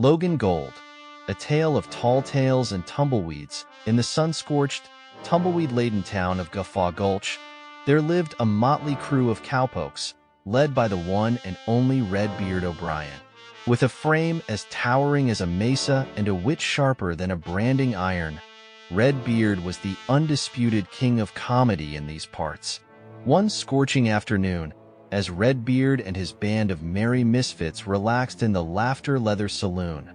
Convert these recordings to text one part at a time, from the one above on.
Laughin Gold, a tale of tall tales and tumbleweeds. In the sun-scorched, tumbleweed-laden town of Guffaw Gulch, there lived a motley crew of cowpokes, led by the one and only Redbeard O'Brien. With a frame as towering as a mesa and a wit sharper than a branding iron, Redbeard was the undisputed king of comedy in these parts. One scorching afternoon, as Redbeard and his band of merry misfits relaxed in the Leather Saloon,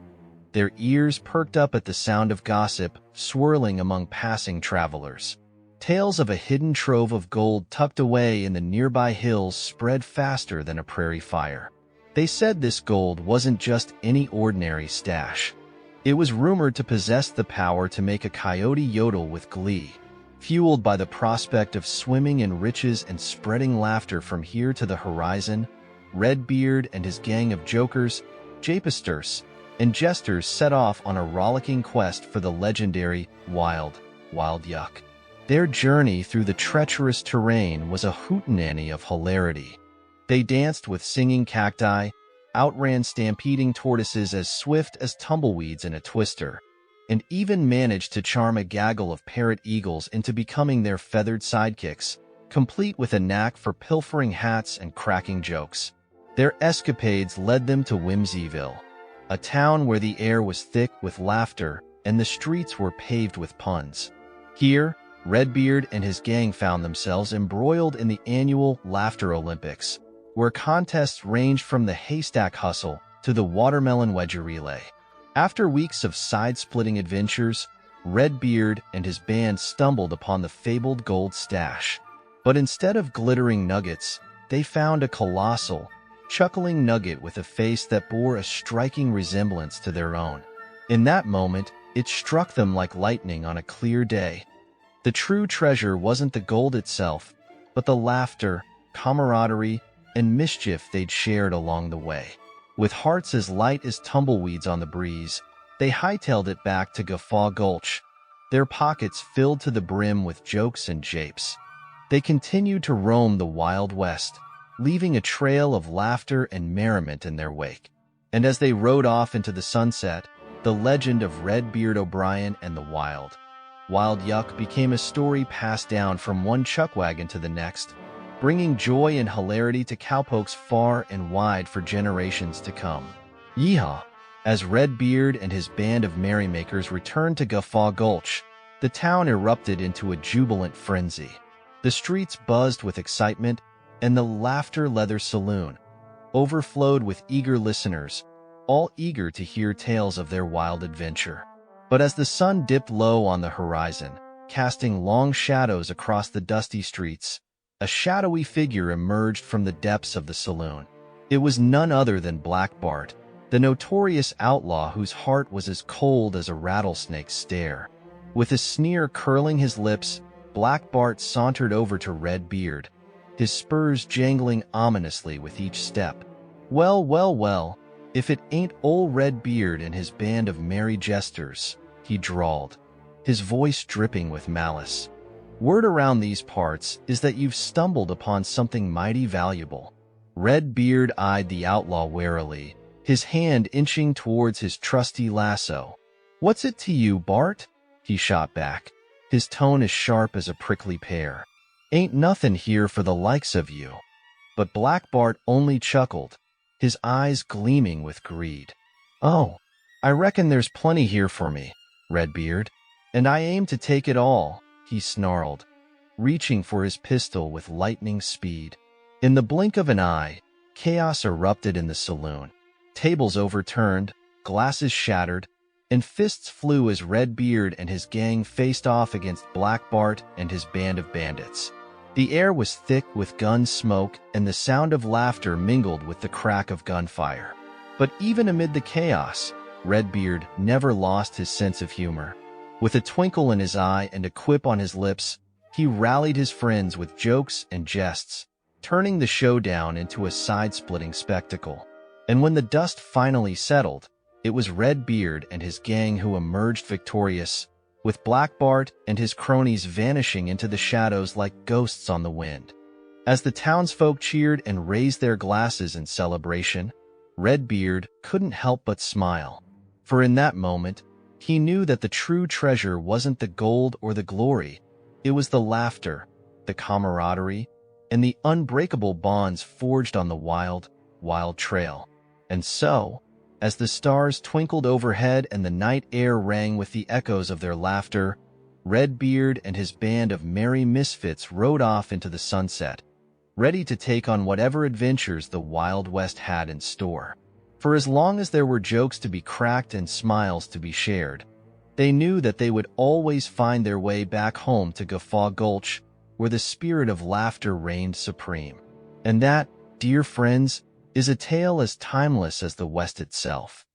their ears perked up at the sound of gossip swirling among passing travelers. Tales of a hidden trove of gold tucked away in the nearby hills spread faster than a prairie fire. They said this gold wasn't just any ordinary stash. It was rumored to possess the power to make a coyote yodel with glee, fueled by the prospect of swimming in riches and spreading laughter from here to the horizon. Redbeard and his gang of jokers, japesters, and jesters set off on a rollicking quest for the legendary wild yuck. Their journey through the treacherous terrain was a hootenanny of hilarity. They danced with singing cacti, outran stampeding tortoises as swift as tumbleweeds in a twister, and even managed to charm a gaggle of parrot eagles into becoming their feathered sidekicks, complete with a knack for pilfering hats and cracking jokes. Their escapades led them to Whimsyville, a town where the air was thick with laughter and the streets were paved with puns. Here, Redbeard and his gang found themselves embroiled in the annual Laughter Olympics, where contests ranged from the haystack hustle to the watermelon wedger relay. After weeks of side-splitting adventures, Redbeard and his band stumbled upon the fabled gold stash. But instead of glittering nuggets, they found a colossal, chuckling nugget with a face that bore a striking resemblance to their own. In that moment, it struck them like lightning on a clear day. The true treasure wasn't the gold itself, but the laughter, camaraderie, and mischief they'd shared along the way. With hearts as light as tumbleweeds on the breeze, they hightailed it back to Guffaw Gulch, their pockets filled to the brim with jokes and japes. They continued to roam the Wild West, leaving a trail of laughter and merriment in their wake. And as they rode off into the sunset, the legend of Redbeard O'Brien and the wild yuck became a story passed down from one chuckwagon to the next, bringing joy and hilarity to cowpokes far and wide for generations to come. Yeehaw! As Redbeard and his band of merrymakers returned to Guffaw Gulch, the town erupted into a jubilant frenzy. The streets buzzed with excitement, and the Leather Saloon overflowed with eager listeners, all eager to hear tales of their wild adventure. But as the sun dipped low on the horizon, casting long shadows across the dusty streets, a shadowy figure emerged from the depths of the saloon. It was none other than Black Bart, the notorious outlaw whose heart was as cold as a rattlesnake's stare. With a sneer curling his lips, Black Bart sauntered over to Redbeard, his spurs jangling ominously with each step. Well, if it ain't old Redbeard and his band of merry jesters," he drawled, his voice dripping with malice. "Word around these parts is that you've stumbled upon something mighty valuable." Redbeard eyed the outlaw warily, his hand inching towards his trusty lasso. "What's it to you, Bart?" he shot back, his tone as sharp as a prickly pear. "Ain't nothin' here for the likes of you." But Black Bart only chuckled, his eyes gleaming with greed. "Oh, I reckon there's plenty here for me, Redbeard, and I aim to take it all," he snarled, reaching for his pistol with lightning speed. In the blink of an eye, chaos erupted in the saloon. Tables overturned, glasses shattered, and fists flew as Redbeard and his gang faced off against Black Bart and his band of bandits. The air was thick with gun smoke, and the sound of laughter mingled with the crack of gunfire. But even amid the chaos, Redbeard never lost his sense of humor. With a twinkle in his eye and a quip on his lips, he rallied his friends with jokes and jests, turning the showdown into a side-splitting spectacle. And when the dust finally settled, it was Redbeard and his gang who emerged victorious, with Black Bart and his cronies vanishing into the shadows like ghosts on the wind. As the townsfolk cheered and raised their glasses in celebration, Redbeard couldn't help but smile. For in that moment, he knew that the true treasure wasn't the gold or the glory. It was the laughter, the camaraderie, and the unbreakable bonds forged on the wild, wild trail. And so, as the stars twinkled overhead and the night air rang with the echoes of their laughter, Redbeard and his band of merry misfits rode off into the sunset, ready to take on whatever adventures the Wild West had in store. For as long as there were jokes to be cracked and smiles to be shared, they knew that they would always find their way back home to Guffaw Gulch, where the spirit of laughter reigned supreme. And that, dear friends, is a tale as timeless as the West itself.